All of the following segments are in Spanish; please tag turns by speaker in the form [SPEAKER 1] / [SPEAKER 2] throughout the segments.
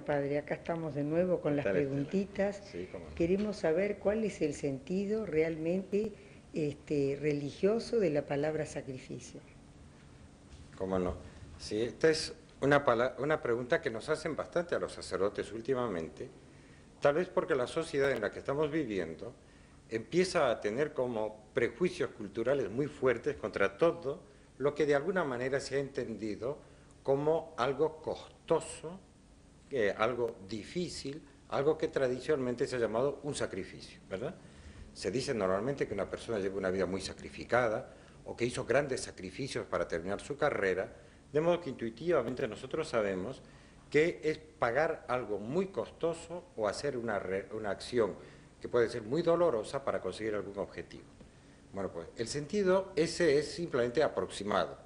[SPEAKER 1] Bueno, padre, acá estamos de nuevo con las
[SPEAKER 2] Tal, Estela.
[SPEAKER 1] preguntitas.
[SPEAKER 2] Sí, cómo no.
[SPEAKER 1] Queremos saber cuál es el sentido realmente religioso de la palabra sacrificio.
[SPEAKER 2] Cómo no. Sí, esta es una pregunta que nos hacen bastante a los sacerdotes últimamente, tal vez porque la sociedad en la que estamos viviendo empieza a tener como prejuicios culturales muy fuertes contra todo lo que de alguna manera se ha entendido como algo costoso, algo difícil, algo que tradicionalmente se ha llamado un sacrificio, ¿verdad? Se dice normalmente que una persona lleva una vida muy sacrificada o que hizo grandes sacrificios para terminar su carrera, de modo que intuitivamente nosotros sabemos que es pagar algo muy costoso o hacer una acción que puede ser muy dolorosa para conseguir algún objetivo. Bueno, pues el sentido ese es simplemente aproximado.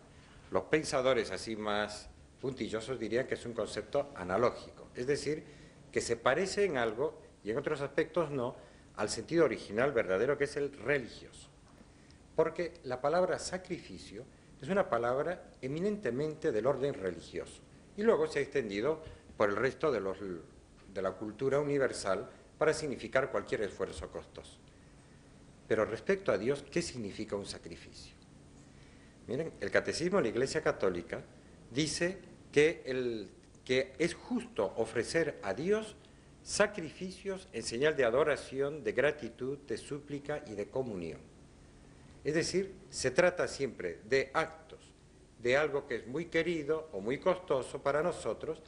[SPEAKER 2] Los pensadores así más puntillosos dirían que es un concepto analógico, es decir, que se parece en algo y en otros aspectos no, al sentido original verdadero que es el religioso. Porque la palabra sacrificio es una palabra eminentemente del orden religioso y luego se ha extendido por el resto de la cultura universal para significar cualquier esfuerzo costoso. Pero respecto a Dios, ¿qué significa un sacrificio? Miren, el Catecismo de la Iglesia Católica dice que es justo ofrecer a Dios sacrificios en señal de adoración, de gratitud, de súplica y de comunión. Es decir, se trata siempre de actos, de algo que es muy querido o muy costoso para nosotros,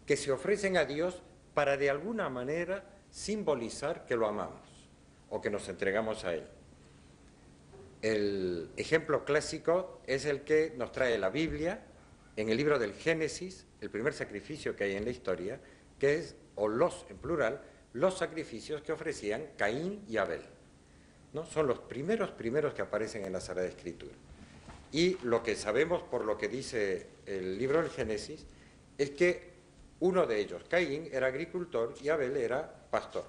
[SPEAKER 2] que se ofrecen a Dios para de alguna manera simbolizar que lo amamos o que nos entregamos a Él. El ejemplo clásico es el que nos trae la Biblia en el libro del Génesis, el primer sacrificio que hay en la historia, que es, o los en plural, los sacrificios que ofrecían Caín y Abel, ¿no? Son los primeros que aparecen en la Sagrada Escritura. Y lo que sabemos por lo que dice el libro del Génesis es que uno de ellos, Caín, era agricultor y Abel era pastor.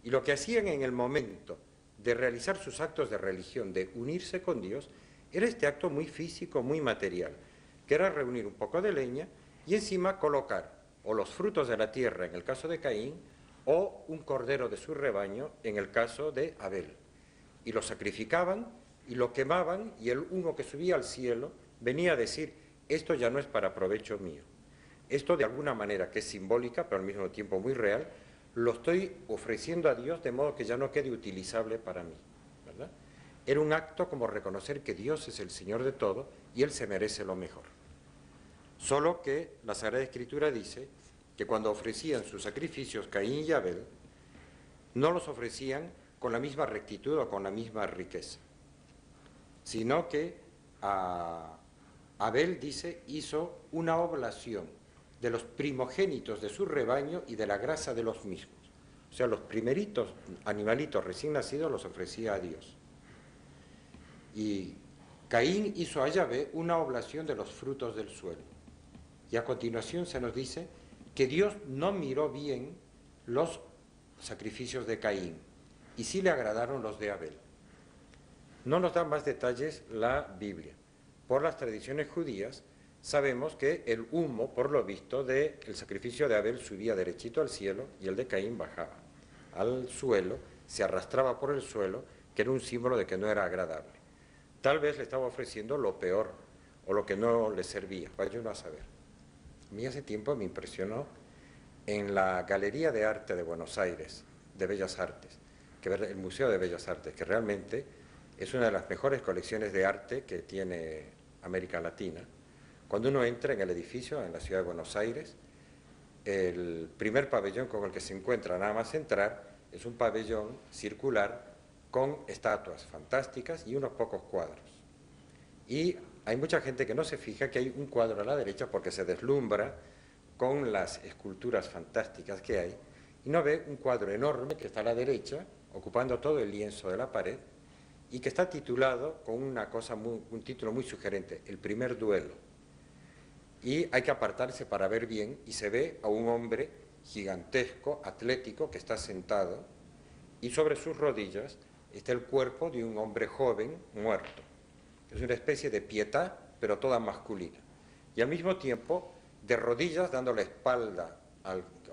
[SPEAKER 2] Y lo que hacían en el momento de realizar sus actos de religión, de unirse con Dios, era este acto muy físico, muy material, que era reunir un poco de leña y encima colocar o los frutos de la tierra en el caso de Caín o un cordero de su rebaño en el caso de Abel. Y lo sacrificaban y lo quemaban y el humo que subía al cielo venía a decir, esto ya no es para provecho mío. Esto de alguna manera que es simbólica, pero al mismo tiempo muy real, lo estoy ofreciendo a Dios de modo que ya no quede utilizable para mí, ¿verdad? Era un acto como reconocer que Dios es el Señor de todo y Él se merece lo mejor. Solo que la Sagrada Escritura dice que cuando ofrecían sus sacrificios Caín y Abel, no los ofrecían con la misma rectitud o con la misma riqueza, sino que Abel, dice, hizo una oblación de los primogénitos de su rebaño y de la grasa de los mismos. O sea, los primeritos animalitos recién nacidos los ofrecía a Dios. Y Caín hizo a Yahvé una oblación de los frutos del suelo. Y a continuación se nos dice que Dios no miró bien los sacrificios de Caín y sí le agradaron los de Abel. No nos da más detalles la Biblia. Por las tradiciones judías sabemos que el humo, por lo visto, del sacrificio de Abel subía derechito al cielo y el de Caín bajaba al suelo, se arrastraba por el suelo, que era un símbolo de que no era agradable. Tal vez le estaba ofreciendo lo peor o lo que no le servía, vaya uno a saber. A mí hace tiempo me impresionó en la Galería de Arte de Buenos Aires, de Bellas Artes, el Museo de Bellas Artes, que realmente es una de las mejores colecciones de arte que tiene América Latina. Cuando uno entra en el edificio, en la ciudad de Buenos Aires, el primer pabellón con el que se encuentra nada más entrar es un pabellón circular con estatuas fantásticas y unos pocos cuadros. Y hay mucha gente que no se fija que hay un cuadro a la derecha porque se deslumbra con las esculturas fantásticas que hay y no ve un cuadro enorme que está a la derecha, ocupando todo el lienzo de la pared, y que está titulado con un título muy sugerente, El primer duelo. Y hay que apartarse para ver bien y se ve a un hombre gigantesco, atlético, que está sentado y sobre sus rodillas está el cuerpo de un hombre joven muerto. Es una especie de pietà, pero toda masculina. Y al mismo tiempo, de rodillas, dando la espalda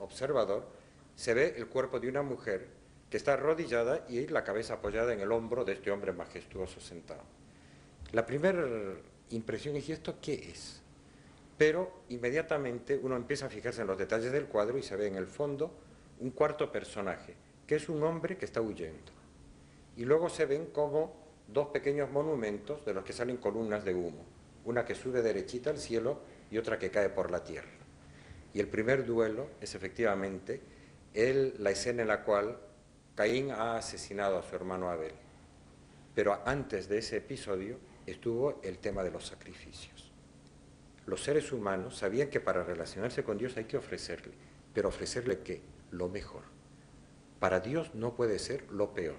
[SPEAKER 2] observador, se ve el cuerpo de una mujer que está arrodillada y la cabeza apoyada en el hombro de este hombre majestuoso sentado. La primera impresión es: ¿y esto qué es? Pero inmediatamente uno empieza a fijarse en los detalles del cuadro y se ve en el fondo un cuarto personaje, que es un hombre que está huyendo. Y luego se ven como dos pequeños monumentos de los que salen columnas de humo, una que sube derechita al cielo y otra que cae por la tierra. Y el primer duelo es efectivamente la escena en la cual Caín ha asesinado a su hermano Abel. Pero antes de ese episodio estuvo el tema de los sacrificios. Los seres humanos sabían que para relacionarse con Dios hay que ofrecerle, pero ¿ofrecerle qué? Lo mejor. Para Dios no puede ser lo peor.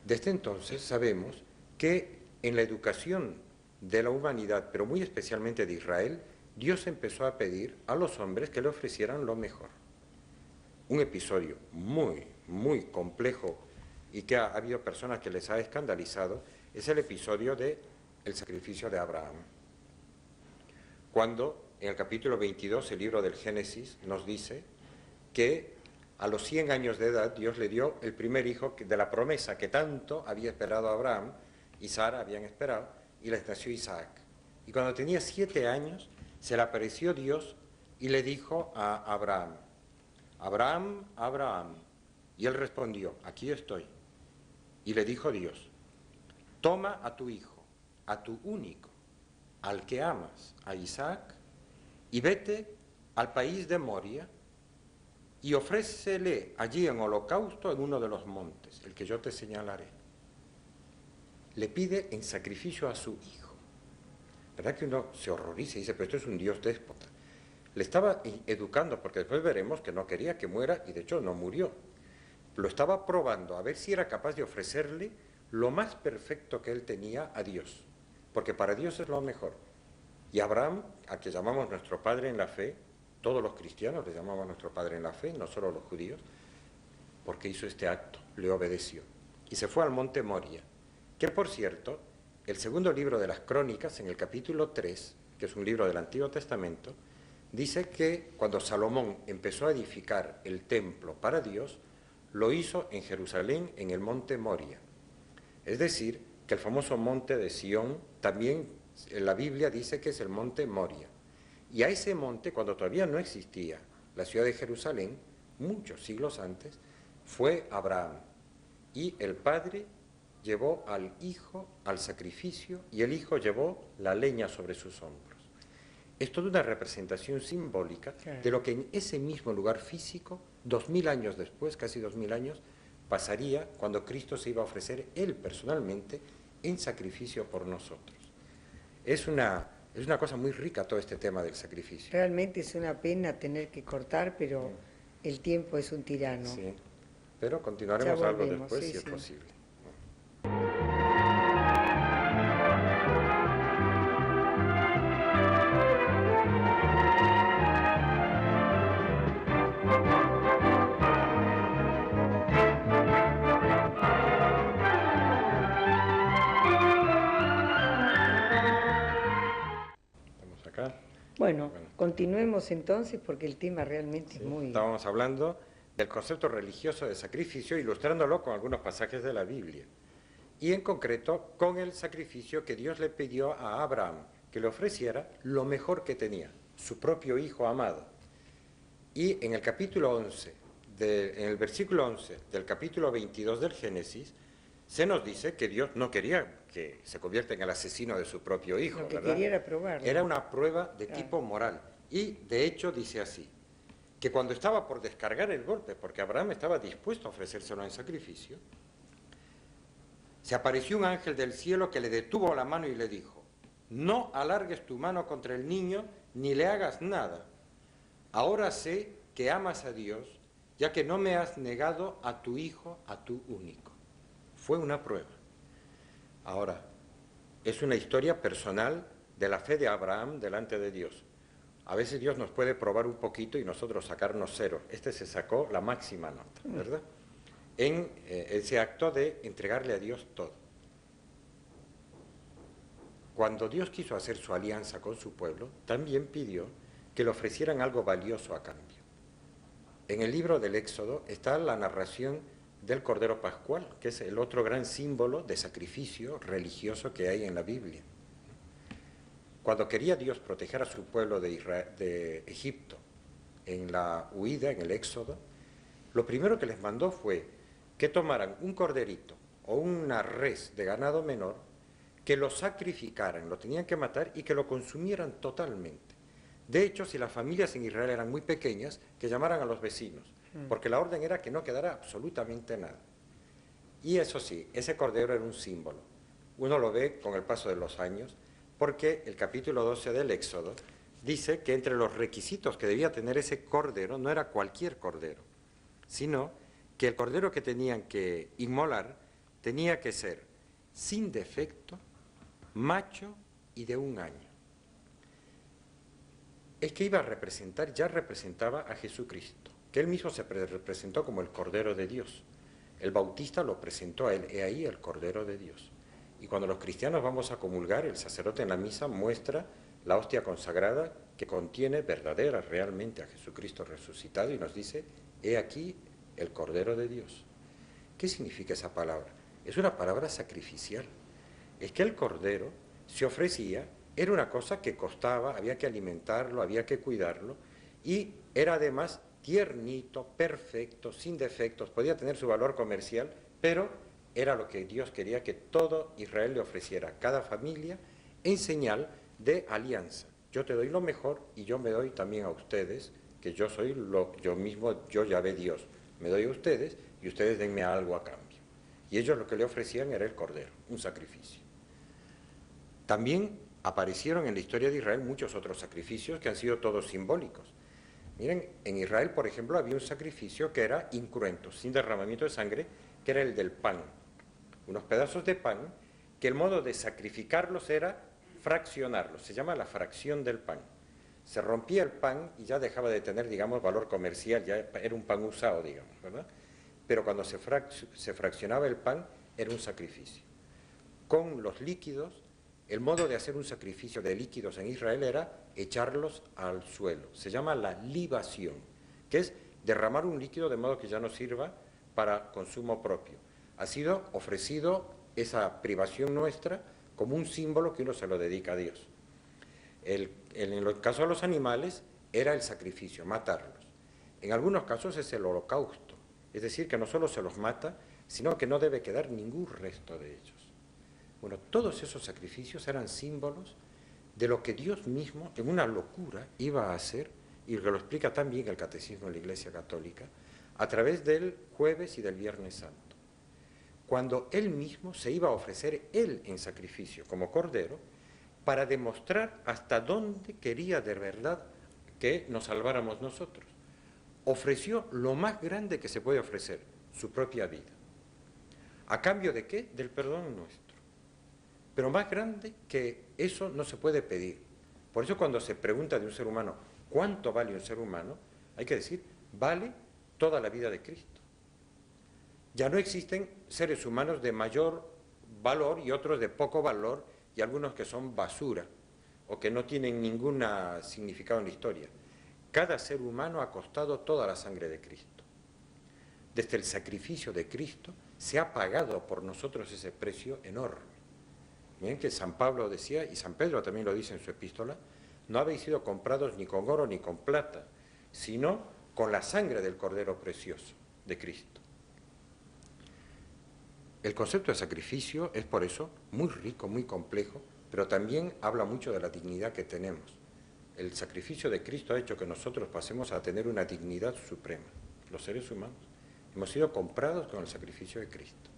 [SPEAKER 2] Desde entonces sabemos que en la educación de la humanidad, pero muy especialmente de Israel, Dios empezó a pedir a los hombres que le ofrecieran lo mejor. Un episodio muy, muy complejo y que ha habido personas que les ha escandalizado es el episodio del sacrificio de Abraham. Cuando en el capítulo 22, el libro del Génesis, nos dice que a los 100 años de edad Dios le dio el primer hijo de la promesa que tanto había esperado Abraham y Sara habían esperado, y les nació Isaac. Y cuando tenía 7 años se le apareció Dios y le dijo a Abraham: Abraham, Abraham. Y él respondió: aquí estoy. Y le dijo Dios: toma a tu hijo, a tu único, al que amas, a Isaac, y vete al país de Moria y ofrécele allí en holocausto en uno de los montes, el que yo te señalaré. Le pide en sacrificio a su hijo. ¿Verdad que uno se horroriza y dice: pero esto es un Dios déspota? Le estaba educando, porque después veremos que no quería que muera, y de hecho no murió. Lo estaba probando a ver si era capaz de ofrecerle lo más perfecto que él tenía a Dios, porque para Dios es lo mejor. Y Abraham, a que llamamos nuestro padre en la fe, todos los cristianos le llamamos nuestro padre en la fe, no solo los judíos, porque hizo este acto, le obedeció. Y se fue al monte Moria, que por cierto, el segundo libro de las Crónicas, en el capítulo 3, que es un libro del Antiguo Testamento, dice que cuando Salomón empezó a edificar el templo para Dios, lo hizo en Jerusalén, en el monte Moria. Es decir, que el famoso monte de Sión también en la Biblia dice que es el monte Moria. Y a ese monte, cuando todavía no existía la ciudad de Jerusalén, muchos siglos antes, fue Abraham. Y el padre llevó al hijo al sacrificio y el hijo llevó la leña sobre sus hombros. Es toda una representación simbólica de lo que en ese mismo lugar físico, 2000 años después, casi 2000 años, pasaría cuando Cristo se iba a ofrecer él personalmente en sacrificio por nosotros. Es una cosa muy rica todo este tema del sacrificio.
[SPEAKER 1] Realmente es una pena tener que cortar, pero el tiempo es un tirano.
[SPEAKER 2] Sí, pero continuaremos algo después, si es posible.
[SPEAKER 1] Bueno, continuemos entonces porque el tema realmente es muy...
[SPEAKER 2] Estábamos hablando del concepto religioso de sacrificio, ilustrándolo con algunos pasajes de la Biblia. Y en concreto con el sacrificio que Dios le pidió a Abraham, que le ofreciera lo mejor que tenía, su propio hijo amado. Y en el capítulo 11, en el versículo 11 del capítulo 22 del Génesis, se nos dice que Dios no quería que se convierta en el asesino de su propio hijo,
[SPEAKER 1] lo que
[SPEAKER 2] ¿verdad?
[SPEAKER 1] quería era probarlo.
[SPEAKER 2] Era una prueba de tipo moral. Y de hecho dice así, que cuando estaba por descargar el golpe, porque Abraham estaba dispuesto a ofrecérselo en sacrificio, se apareció un ángel del cielo que le detuvo la mano y le dijo: no alargues tu mano contra el niño ni le hagas nada. Ahora sé que amas a Dios, ya que no me has negado a tu hijo, a tu único. Fue una prueba. Ahora, es una historia personal de la fe de Abraham delante de Dios. A veces Dios nos puede probar un poquito y nosotros sacarnos 0. Este se sacó la máxima nota, ¿verdad? En ese acto de entregarle a Dios todo. Cuando Dios quiso hacer su alianza con su pueblo, también pidió que le ofrecieran algo valioso a cambio. En el libro del Éxodo está la narración del Cordero Pascual, que es el otro gran símbolo de sacrificio religioso que hay en la Biblia. Cuando quería Dios proteger a su pueblo de Egipto en la huida, en el Éxodo, lo primero que les mandó fue que tomaran un corderito o una res de ganado menor, que lo sacrificaran, lo tenían que matar y que lo consumieran totalmente. De hecho, si las familias en Israel eran muy pequeñas, que llamaran a los vecinos, porque la orden era que no quedara absolutamente nada. Y eso sí, ese cordero era un símbolo. Uno lo ve con el paso de los años, porque el capítulo 12 del Éxodo dice que entre los requisitos que debía tener ese cordero no era cualquier cordero, sino que el cordero que tenían que inmolar tenía que ser sin defecto, macho y de 1 año. El que iba a representar ya representaba a Jesucristo, que él mismo se representó como el Cordero de Dios. El Bautista lo presentó a él, he ahí el Cordero de Dios. Y cuando los cristianos vamos a comulgar, el sacerdote en la misa muestra la hostia consagrada que contiene verdadera, realmente a Jesucristo resucitado y nos dice, he aquí el Cordero de Dios. ¿Qué significa esa palabra? Es una palabra sacrificial. Es que el Cordero se ofrecía, era una cosa que costaba, había que alimentarlo, había que cuidarlo, y era además tiernito, perfecto, sin defectos, podía tener su valor comercial, pero era lo que Dios quería que todo Israel le ofreciera a cada familia en señal de alianza. Yo te doy lo mejor y yo me doy también a ustedes, que yo soy yo mismo, yo Yahvé Dios, me doy a ustedes y ustedes denme algo a cambio. Y ellos lo que le ofrecían era el cordero, un sacrificio. También aparecieron en la historia de Israel muchos otros sacrificios que han sido todos simbólicos. Miren, en Israel, por ejemplo, había un sacrificio que era incruento, sin derramamiento de sangre, que era el del pan. Unos pedazos de pan, que el modo de sacrificarlos era fraccionarlos, se llama la fracción del pan. Se rompía el pan y ya dejaba de tener, digamos, valor comercial, ya era un pan usado, digamos, ¿verdad? Pero cuando se fraccionaba el pan, era un sacrificio. Con los líquidos, el modo de hacer un sacrificio de líquidos en Israel era echarlos al suelo. Se llama la libación, que es derramar un líquido de modo que ya no sirva para consumo propio. Ha sido ofrecido esa privación nuestra como un símbolo que uno se lo dedica a Dios. En el caso de los animales era el sacrificio, matarlos. En algunos casos es el holocausto, es decir, que no solo se los mata, sino que no debe quedar ningún resto de ellos. Bueno, todos esos sacrificios eran símbolos de lo que Dios mismo, en una locura, iba a hacer, y que lo explica también el Catecismo de la Iglesia Católica, a través del jueves y del viernes santo. Cuando Él mismo se iba a ofrecer Él en sacrificio como Cordero, para demostrar hasta dónde quería de verdad que nos salváramos nosotros. Ofreció lo más grande que se puede ofrecer, su propia vida. ¿A cambio de qué? Del perdón nuestro. Pero más grande que eso no se puede pedir. Por eso cuando se pregunta de un ser humano, ¿cuánto vale un ser humano? Hay que decir, vale toda la vida de Cristo. Ya no existen seres humanos de mayor valor y otros de poco valor y algunos que son basura o que no tienen ningún significado en la historia. Cada ser humano ha costado toda la sangre de Cristo. Desde el sacrificio de Cristo se ha pagado por nosotros ese precio enorme. Miren que San Pablo decía, y San Pedro también lo dice en su epístola, no habéis sido comprados ni con oro ni con plata, sino con la sangre del Cordero precioso de Cristo. El concepto de sacrificio es por eso muy rico, muy complejo, pero también habla mucho de la dignidad que tenemos. El sacrificio de Cristo ha hecho que nosotros pasemos a tener una dignidad suprema, los seres humanos. Hemos sido comprados con el sacrificio de Cristo.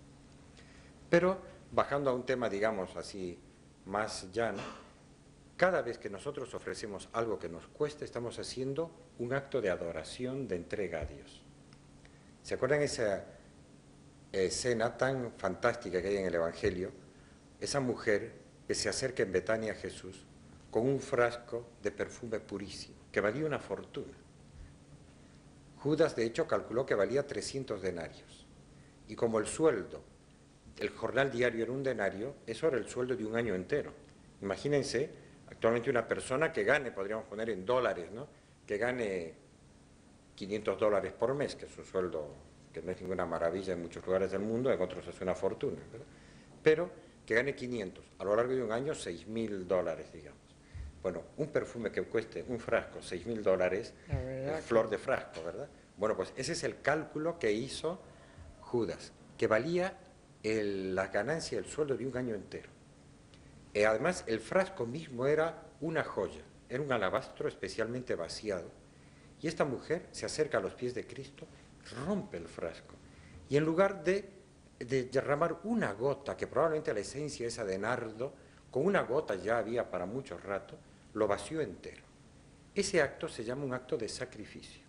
[SPEAKER 2] Pero, bajando a un tema, digamos así, más llano, cada vez que nosotros ofrecemos algo que nos cueste, estamos haciendo un acto de adoración, de entrega a Dios. ¿Se acuerdan esa escena tan fantástica que hay en el Evangelio? Esa mujer que se acerca en Betania a Jesús con un frasco de perfume purísimo, que valía una fortuna. Judas, de hecho, calculó que valía 300 denarios. Y como el sueldo, el jornal diario era un denario, eso era el sueldo de un año entero. Imagínense Actualmente una persona que gane, podríamos poner en dólares, ¿no? Que gane $500 por mes, que es un sueldo que no es ninguna maravilla en muchos lugares del mundo, en otros es una fortuna, ¿verdad? Pero que gane 500, a lo largo de un año $6.000, digamos. Bueno, un perfume que cueste un frasco, $6.000, flor de frasco, ¿verdad? Bueno, pues ese es el cálculo que hizo Judas, que valía la ganancia del sueldo de un año entero. Además, el frasco mismo era una joya, era un alabastro especialmente vaciado. Y esta mujer se acerca a los pies de Cristo, rompe el frasco, y en lugar de derramar una gota, que probablemente la esencia esa de nardo, con una gota ya había para mucho rato, lo vació entero. Ese acto se llama un acto de sacrificio.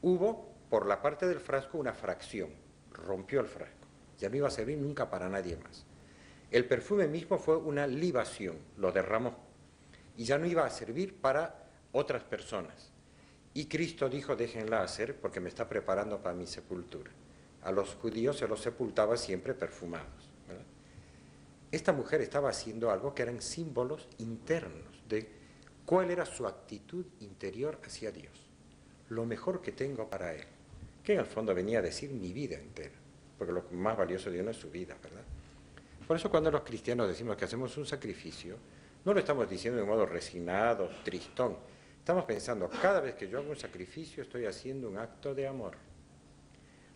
[SPEAKER 2] Hubo, por la parte del frasco, una fracción, rompió el frasco, ya no iba a servir nunca para nadie más. El perfume mismo fue una libación, lo derramó, y ya no iba a servir para otras personas. Y Cristo dijo, déjenla hacer porque me está preparando para mi sepultura. A los judíos se los sepultaba siempre perfumados, ¿verdad? Esta mujer estaba haciendo algo que eran símbolos internos de cuál era su actitud interior hacia Dios. Lo mejor que tengo para Él, que en el fondo venía a decir mi vida entera, porque lo más valioso de uno es su vida, ¿verdad? Por eso cuando los cristianos decimos que hacemos un sacrificio, no lo estamos diciendo de modo resignado, tristón. Estamos pensando, cada vez que yo hago un sacrificio estoy haciendo un acto de amor.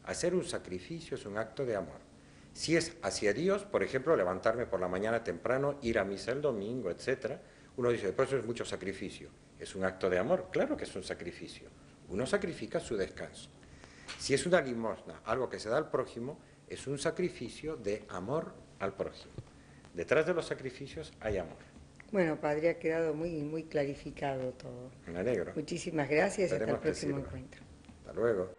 [SPEAKER 2] Hacer un sacrificio es un acto de amor. Si es hacia Dios, por ejemplo, levantarme por la mañana temprano, ir a misa el domingo, etc., uno dice, pues eso es mucho sacrificio. ¿Es un acto de amor? Claro que es un sacrificio. Uno sacrifica su descanso. Si es una limosna, algo que se da al prójimo, es un sacrificio de amor al prójimo. Detrás de los sacrificios hay amor.
[SPEAKER 1] Bueno, padre, ha quedado muy clarificado todo.
[SPEAKER 2] Me alegro.
[SPEAKER 1] Muchísimas gracias y hasta el
[SPEAKER 2] Esperemos que
[SPEAKER 1] próximo
[SPEAKER 2] sirva.
[SPEAKER 1] encuentro.
[SPEAKER 2] Hasta luego.